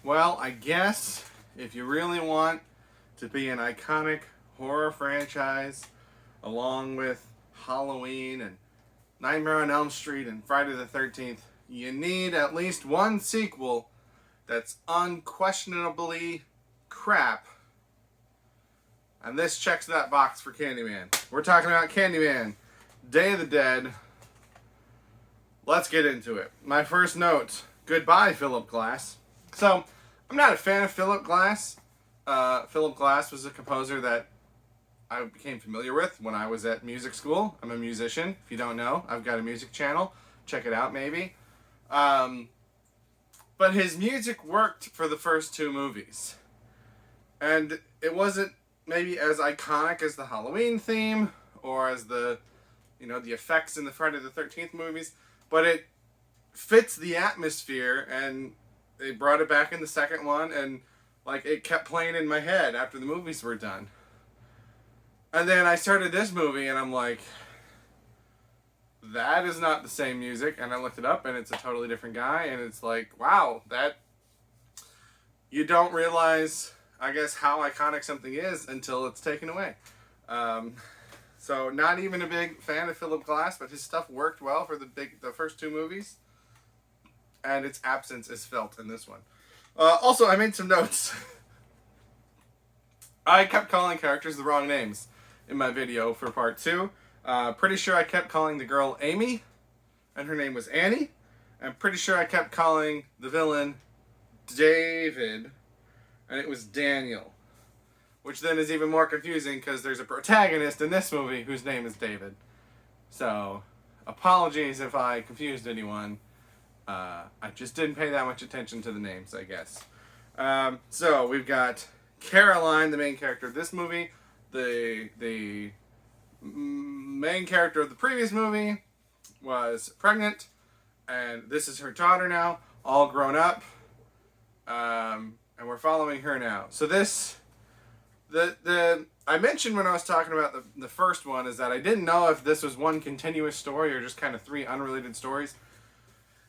Well, I guess if you really want to be an iconic horror franchise, along with Halloween and Nightmare on Elm Street and Friday the 13th, you need at least one sequel that's unquestionably crap. And this checks that box for Candyman. We're talking about Candyman, Day of the Dead. Let's get into it. My first note, goodbye, Philip Glass. So, I'm not a fan of Philip Glass. Philip Glass was a composer that I became familiar with when I was at music school. I'm a musician. If you don't know, I've got a music channel. Check it out, maybe. But his music worked for the first two movies. And it wasn't maybe as iconic as the Halloween theme or as the effects in the Friday the 13th movies, but it fits the atmosphere, and they brought it back in the second one, and it kept playing in my head after the movies were done. And then I started this movie, and I'm like, that is not the same music. And I looked it up, and it's a totally different guy, and it's like, wow, that... You don't realize, I guess, how iconic something is until it's taken away. So not even a big fan of Philip Glass, but his stuff worked well for the first two movies. And its absence is felt in this one. Also, I made some notes. I kept calling characters the wrong names in my video for part 2. Pretty sure I kept calling the girl Amy, and her name was Annie. I'm pretty sure I kept calling the villain David, and it was Daniel. Which then is even more confusing because there's a protagonist in this movie whose name is David. So, apologies if I confused anyone. I just didn't pay that much attention to the names, I guess. So, we've got Caroline, the main character of this movie. The main character of the previous movie was pregnant. And this is her daughter now, all grown up. And we're following her now. So this... I mentioned when I was talking about the first one is that I didn't know if this was one continuous story or just kind of 3 unrelated stories.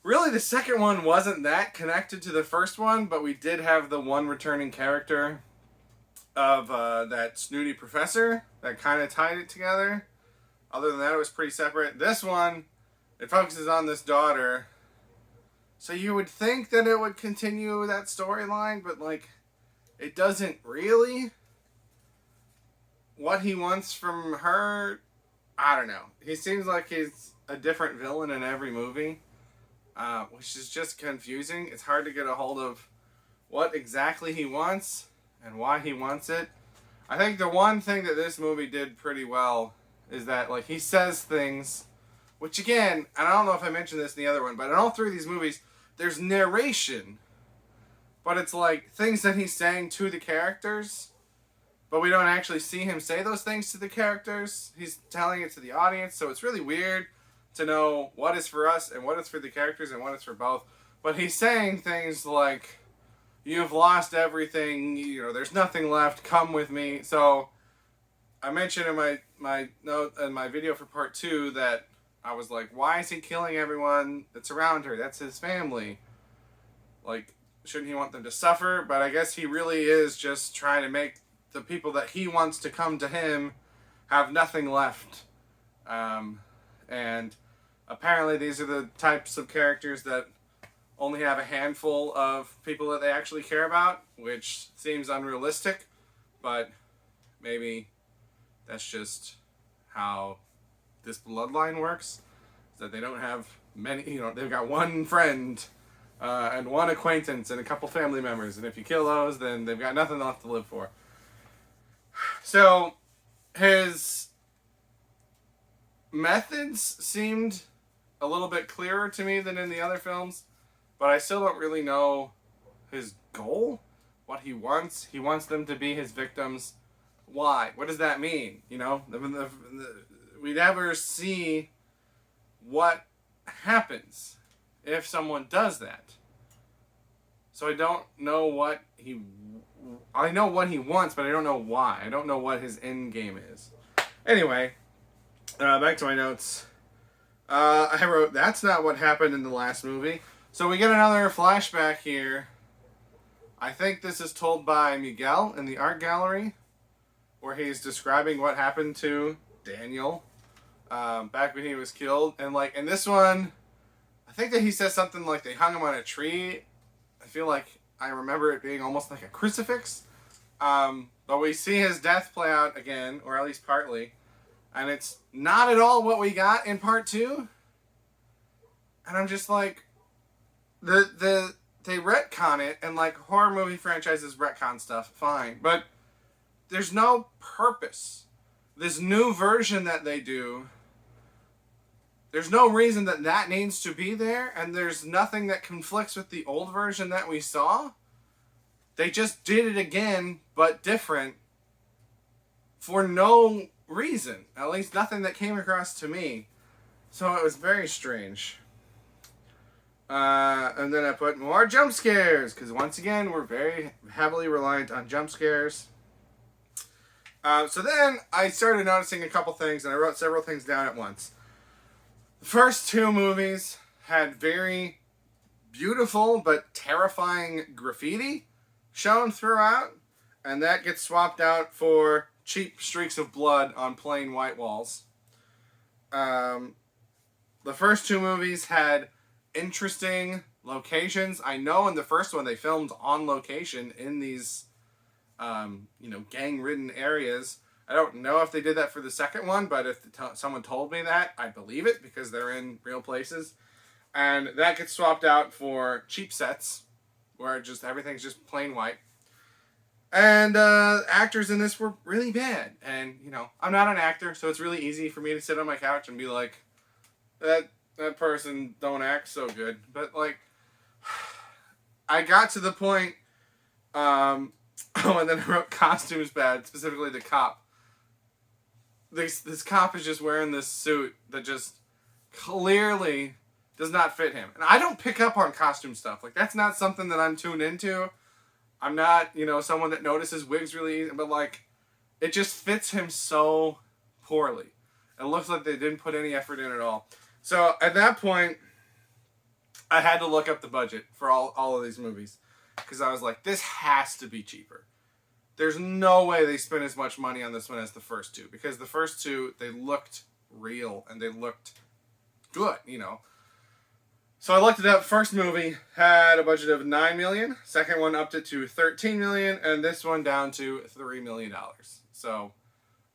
Really, the second one wasn't that connected to the first one, but we did have the one returning character of that snooty professor that kind of tied it together. Other than that, it was pretty separate. This one, it focuses on this daughter. So you would think that it would continue that storyline, but it doesn't really. What he wants from her, I don't know. He seems like he's a different villain in every movie, which is just confusing. It's hard to get a hold of what exactly he wants and why he wants it. I think the one thing that this movie did pretty well is that he says things, which again, and I don't know if I mentioned this in the other one, but in all 3 of these movies, there's narration, but it's things that he's saying to the characters. But we don't actually see him say those things to the characters. He's telling it to the audience, so it's really weird to know what is for us and what is for the characters and what is for both. But he's saying things like, you've lost everything, there's nothing left, come with me. So I mentioned in my note in my video for part 2 that I was like, why is he killing everyone that's around her? That's his family. Shouldn't he want them to suffer? But I guess he really is just trying to make the people that he wants to come to him have nothing left. And apparently these are the types of characters that only have a handful of people that they actually care about, which seems unrealistic, but maybe that's just how this bloodline works, is that they don't have many, they've got one friend and one acquaintance and a couple family members, and if you kill those, then they've got nothing left to live for. So, his methods seemed a little bit clearer to me than in the other films, but I still don't really know his goal, what he wants. He wants them to be his victims. Why? What does that mean? We never see what happens if someone does that. So I don't know what he... I know what he wants, but I don't know why. I don't know what his end game is. Anyway, back to my notes. I wrote, that's not what happened in the last movie. So we get another flashback here I think this is told by Miguel in the art gallery, where he's describing what happened to Daniel back when he was killed. And like in this one, I think that he says something like they hung him on a tree. I feel like I remember it being almost like a crucifix. But we see his death play out again, or at least partly. And it's not at all what we got in part 2. And I'm just like, they retcon it, and like horror movie franchises retcon stuff, fine. But there's no purpose. This new version that they do, there's no reason that that needs to be there, and there's nothing that conflicts with the old version that we saw. They just did it again, but different, for no reason. At least nothing that came across to me. So it was very strange. And then I put more jump scares, because once again, we're very heavily reliant on jump scares. So then I started noticing a couple things, and I wrote several things down at once. The first 2 movies had very beautiful but terrifying graffiti shown throughout, and that gets swapped out for cheap streaks of blood on plain white walls. The first 2 movies had interesting locations. I know in the first one they filmed on location in these gang-ridden areas. I don't know if they did that for the second one, but if someone told me that, I believe it, because they're in real places. And that gets swapped out for cheap sets, where just everything's just plain white. And actors in this were really bad. And, I'm not an actor, so it's really easy for me to sit on my couch and be like, that person don't act so good. But, like, I got to the point, and then I wrote costumes bad, specifically the cop. This cop is just wearing this suit that just clearly does not fit him. And I don't pick up on costume stuff. Like, that's not something that I'm tuned into. I'm not, someone that notices wigs really easy. But, like, it just fits him so poorly. It looks like they didn't put any effort in at all. So, at that point, I had to look up the budget for all of these movies. Because I was like, this has to be cheaper. There's no way they spent as much money on this one as the first 2. Because the first 2, they looked real. And they looked good, So I looked it up. First movie had a budget of $9 million. Second one upped it to $13 million. And this one down to $3 million. So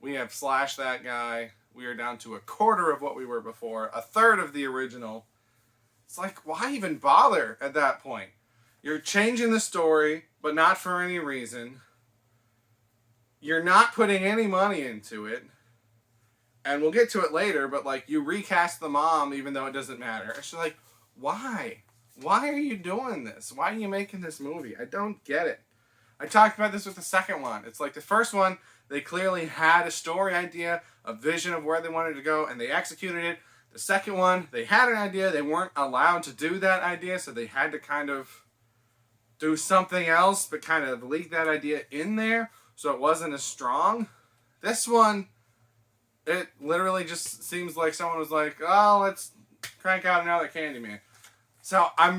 we have slashed that guy. We are down to a quarter of what we were before. A third of the original. It's like, why even bother at that point? You're changing the story, but not for any reason. You're not putting any money into it. And we'll get to it later, but like, you recast the mom even though it doesn't matter. It's just like, why? Why are you doing this? Why are you making this movie? I don't get it. I talked about this with the second one. It's like the first one, they clearly had a story idea, a vision of where they wanted to go, and they executed it. The second one, they had an idea. They weren't allowed to do that idea, so they had to kind of do something else, but kind of leak that idea in there, so it wasn't as strong. This one, it literally just seems like someone was like, oh, let's crank out another Candyman. So I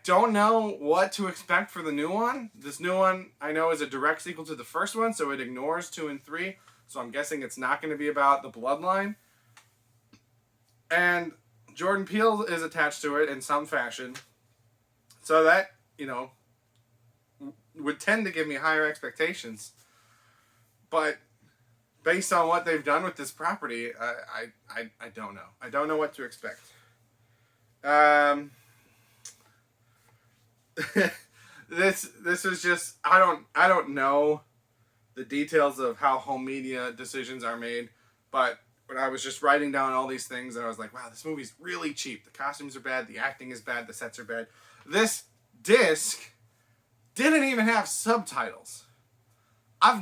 don't know what to expect for the new one. This new one, I know, is a direct sequel to the first one, so it ignores 2 and 3, so I'm guessing it's not going to be about the bloodline. And Jordan Peele is attached to it in some fashion, so that, would tend to give me higher expectations. But based on what they've done with this property, I don't know. I don't know what to expect. This is just, I don't know the details of how home media decisions are made, but when I was just writing down all these things, and I was like, wow, this movie's really cheap. The costumes are bad, the acting is bad, the sets are bad. This disc didn't even have subtitles. I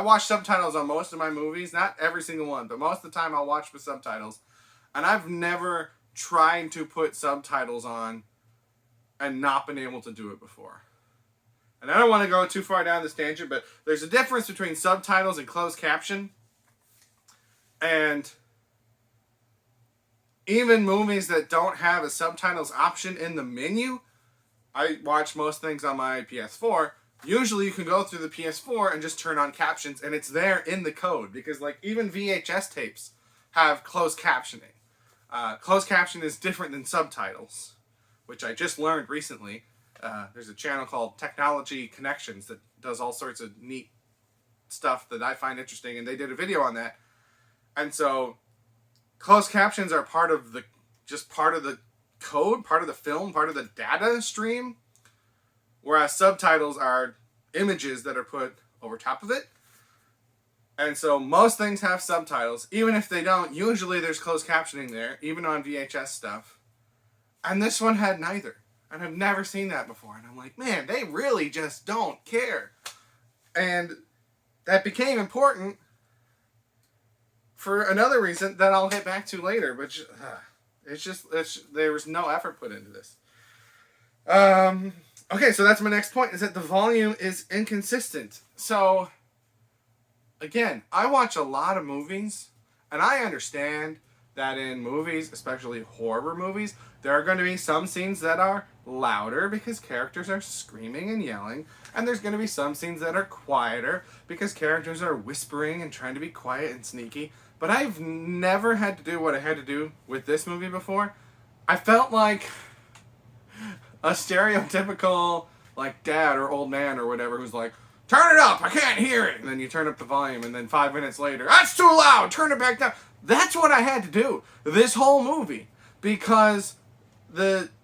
watch subtitles on most of my movies, not every single one, but most of the time I'll watch with subtitles. And I've never tried to put subtitles on and not been able to do it before. And I don't want to go too far down this tangent, but there's a difference between subtitles and closed caption. And even movies that don't have a subtitles option in the menu, I watch most things on my PS4. Usually you can go through the PS4 and just turn on captions, and it's there in the code, because like even VHS tapes have closed captioning. Closed caption is different than subtitles, which I just learned recently. There's a channel called Technology Connections that does all sorts of neat stuff that I find interesting, and they did a video on that. And so closed captions are part of the code, part of the film, part of the data stream, whereas subtitles are images that are put over top of it. And so most things have subtitles. Even if they don't, usually there's closed captioning there, even on VHS stuff. And this one had neither. And I've never seen that before. And I'm like, man, they really just don't care. And that became important for another reason that I'll get back to later. But there was no effort put into this. Okay, so that's my next point, is that the volume is inconsistent. So, again, I watch a lot of movies, and I understand that in movies, especially horror movies, there are going to be some scenes that are louder because characters are screaming and yelling, and there's going to be some scenes that are quieter because characters are whispering and trying to be quiet and sneaky. But I've never had to do what I had to do with this movie before. I felt like a stereotypical like dad or old man or whatever who's like, turn it up, I can't hear it. And then you turn up the volume, and then 5 minutes later, that's too loud, turn it back down. That's what I had to do this whole movie, because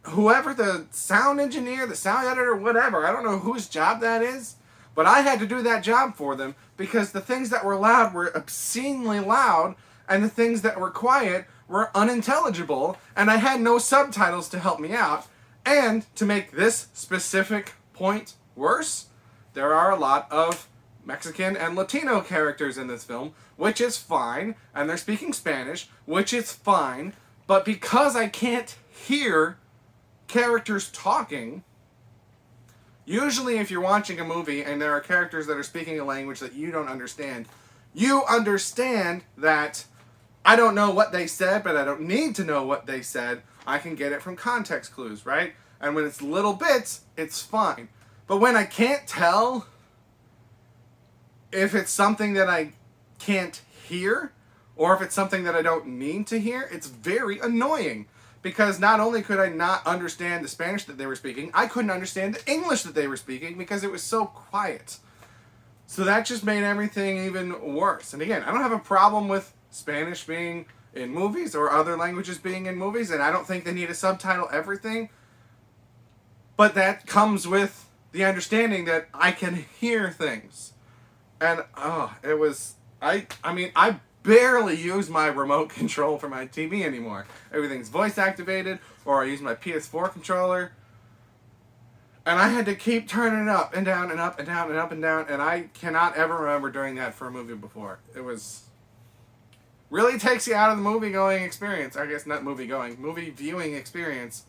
whoever the sound engineer, the sound editor, whatever, I don't know whose job that is, but I had to do that job for them, because the things that were loud were obscenely loud, and the things that were quiet were unintelligible, and I had no subtitles to help me out. And to make this specific point worse, there are a lot of Mexican and Latino characters in this film, which is fine, and they're speaking Spanish, which is fine, but because I can't hear characters talking, usually if you're watching a movie and there are characters that are speaking a language that you don't understand, you understand that I don't know what they said, but I don't need to know what they said. I can get it from context clues, right? And when it's little bits, it's fine. But when I can't tell if it's something that I can't hear, or if it's something that I don't need to hear, it's very annoying. Because not only could I not understand the Spanish that they were speaking, I couldn't understand the English that they were speaking because it was so quiet. So that just made everything even worse. And again, I don't have a problem with Spanish being in movies or other languages being in movies, and I don't think they need to subtitle everything. But that comes with the understanding that I can hear things. And, I barely use my remote control for my TV anymore. Everything's voice activated, or I use my PS4 controller. And I had to keep turning it up and down and up and down and up and down, and I cannot ever remember doing that for a movie before. It was... really takes you out of the movie-going experience. I guess not movie-going, movie-viewing experience,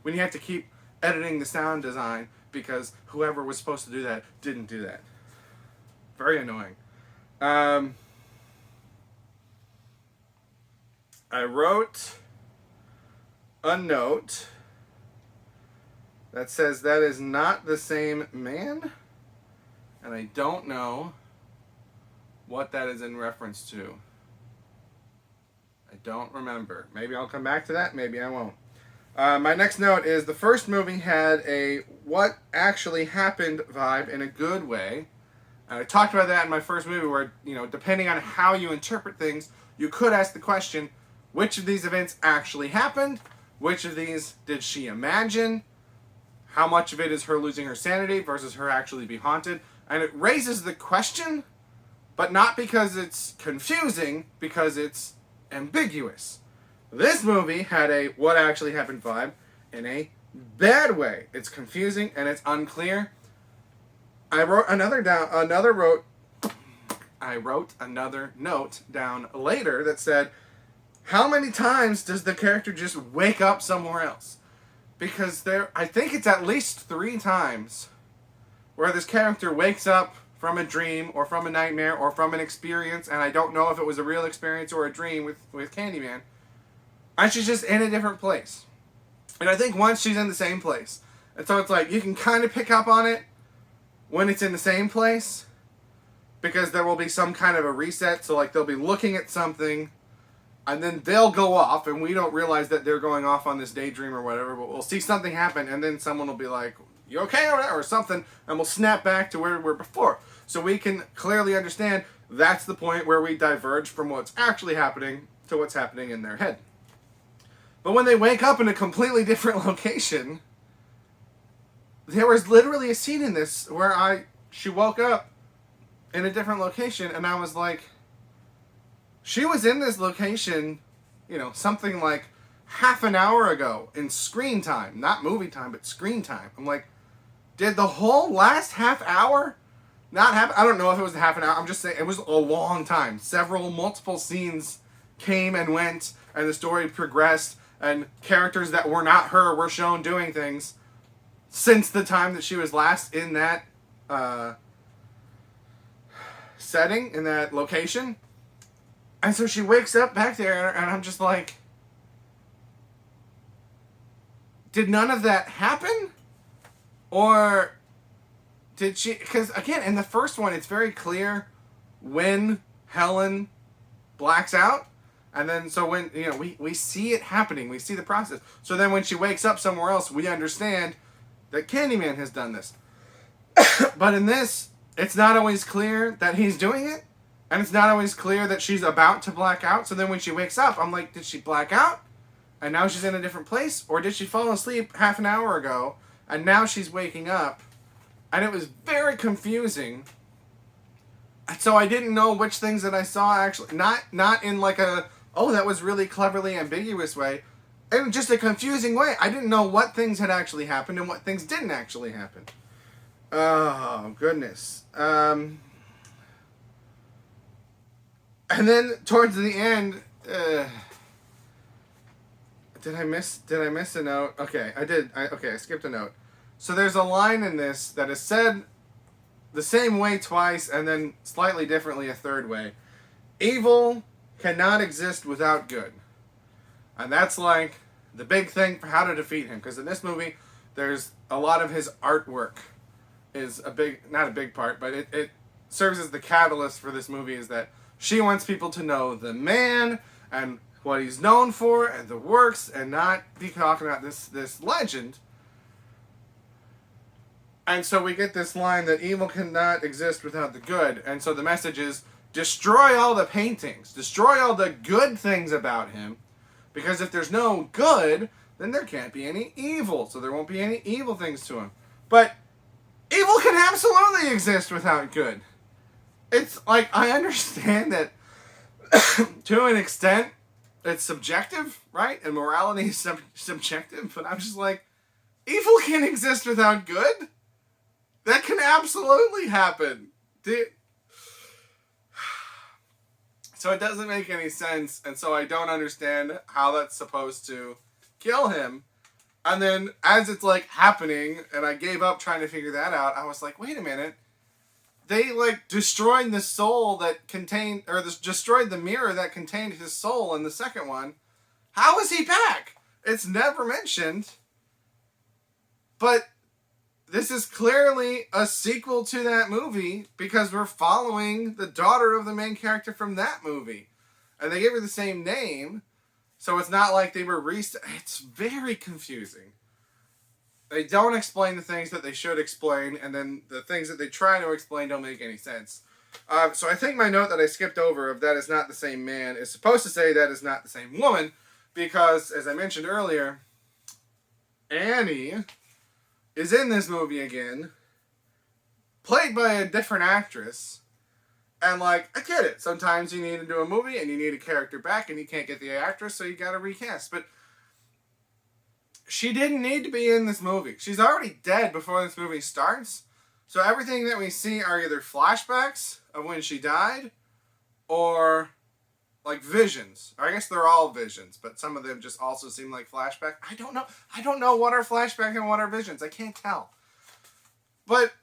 when you have to keep editing the sound design because whoever was supposed to do that didn't do that. Very annoying. I wrote a note that says that is not the same man, and I don't know what that is in reference to. I don't remember. Maybe I'll come back to that, maybe I won't. My next note is the first movie had a what actually happened vibe in a good way. And I talked about that in my first movie where, depending on how you interpret things, you could ask the question, which of these events actually happened? Which of these did she imagine? How much of it is her losing her sanity versus her actually be haunted? And it raises the question, but not because it's confusing, because it's ambiguous. This movie had a what actually happened vibe in a bad way. It's confusing and it's unclear. I wrote another note down later that said, how many times does the character just wake up somewhere else? Because I think it's at least 3 times where this character wakes up from a dream or from a nightmare or from an experience, and I don't know if it was a real experience or a dream with Candyman, and she's just in a different place. And I think once she's in the same place, And so it's like, you can kind of pick up on it when it's in the same place, because there will be some kind of a reset. So like they'll be looking at something, and then they'll go off, and we don't realize that they're going off on this daydream or whatever, but we'll see something happen, and then someone will be like, you okay, or something, and we'll snap back to where we were before. So we can clearly understand that's the point where we diverge from what's actually happening to what's happening in their head. But when they wake up in a completely different location, there was literally a scene in this where she woke up in a different location, and I was like, she was in this location, something like half an hour ago in screen time. Not movie time, but screen time. I'm like, did the whole last half hour not happen? I don't know if it was half an hour. I'm just saying it was a long time. Multiple scenes came and went, and the story progressed, and characters that were not her were shown doing things since the time that she was last in that setting, in that location. And so she wakes up back there, and I'm just like, did none of that happen? Or did she... Because, again, in the first one, it's very clear when Helen blacks out. And then, so when, we see it happening. We see the process. So then when she wakes up somewhere else, we understand that Candyman has done this. But in this, it's not always clear that he's doing it. And it's not always clear that she's about to black out. So then when she wakes up, I'm like, did she black out? And now she's in a different place? Or did she fall asleep half an hour ago, and now she's waking up? And it was very confusing. And so I didn't know which things that I saw actually... Not in like a, oh, that was really cleverly ambiguous way. In just a confusing way. I didn't know what things had actually happened and what things didn't actually happen. Oh, goodness. And then towards the end, did I miss a note? Okay, I did. I skipped a note. So there's a line in this that is said the same way twice, and then slightly differently a third way. Evil cannot exist without good. And that's like the big thing for how to defeat him. Because in this movie, there's a lot of his artwork is not a big part, but it serves as the catalyst for this movie, is that she wants people to know the man and what he's known for and the works, and not be talking about this legend. And so we get this line that evil cannot exist without the good. And so the message is, destroy all the paintings. Destroy all the good things about him. Because if there's no good, then there can't be any evil. So there won't be any evil things to him. But evil can absolutely exist without good. It's like, I understand that to an extent it's subjective, right? And morality is subjective. But I'm just like, evil can exist without good? That can absolutely happen. So it doesn't make any sense, and so I don't understand how that's supposed to kill him. And then as it's like happening, and I gave up trying to figure that out, I was like, wait a minute. They like destroyed the soul that contained, or destroyed the mirror that contained his soul in the second one. How is he back? It's never mentioned. But this is clearly a sequel to that movie, because we're following the daughter of the main character from that movie. And they gave her the same name, so it's not like they were It's very confusing. They don't explain the things that they should explain, and then the things that they try to explain don't make any sense. So I think my note that I skipped over of that is not the same man is supposed to say that is not the same woman, because, as I mentioned earlier, Annie is in this movie again, played by a different actress, and like, I get it. Sometimes you need to do a movie and you need a character back and you can't get the actress, so you gotta recast. But she didn't need to be in this movie. She's already dead before this movie starts, so everything that we see are either flashbacks of when she died, or like visions. Or I guess they're all visions, but some of them just also seem like flashback. I don't know. I don't know what are flashback and what are visions. I can't tell. But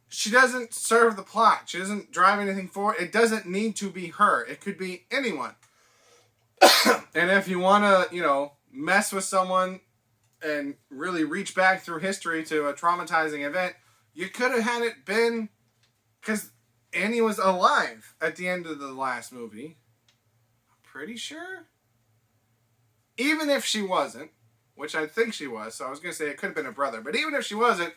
she doesn't serve the plot. She doesn't drive anything forward. It doesn't need to be her. It could be anyone. And if you want to, mess with someone and really reach back through history to a traumatizing event, you could have had it been, because Annie was alive at the end of the last movie. I'm pretty sure. Even if she wasn't, which I think she was, so I was going to say it could have been a brother, but even if she wasn't,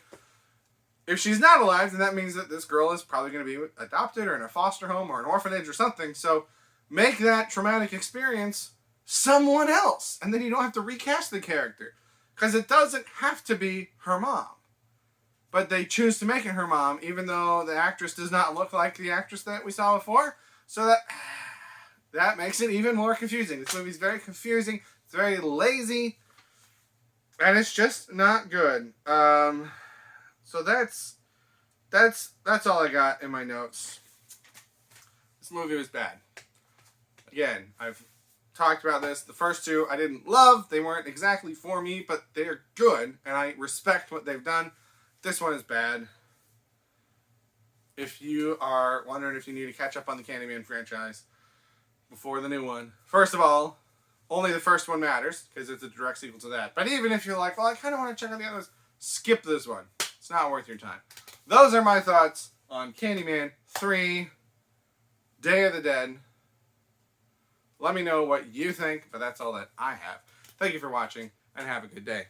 if she's not alive, then that means that this girl is probably going to be adopted or in a foster home or an orphanage or something. So make that traumatic experience someone else. And then you don't have to recast the character. Because it doesn't have to be her mom. But they choose to make it her mom, even though the actress does not look like the actress that we saw before. So that makes it even more confusing. This movie's very confusing. It's very lazy. And it's just not good. So that's all I got in my notes. This movie was bad. Again, I've talked about this. The first two I didn't love. They weren't exactly for me, but they're good, and I respect what they've done. This one is bad. If you are wondering if you need to catch up on the Candyman franchise before the new one, first of all, only the first one matters, because it's a direct sequel to that. But even if you're like, well, I kind of want to check out the others, skip this one. It's not worth your time. Those are my thoughts on Candyman 3, Day of the Dead. Let me know what you think, but that's all that I have. Thank you for watching, and have a good day.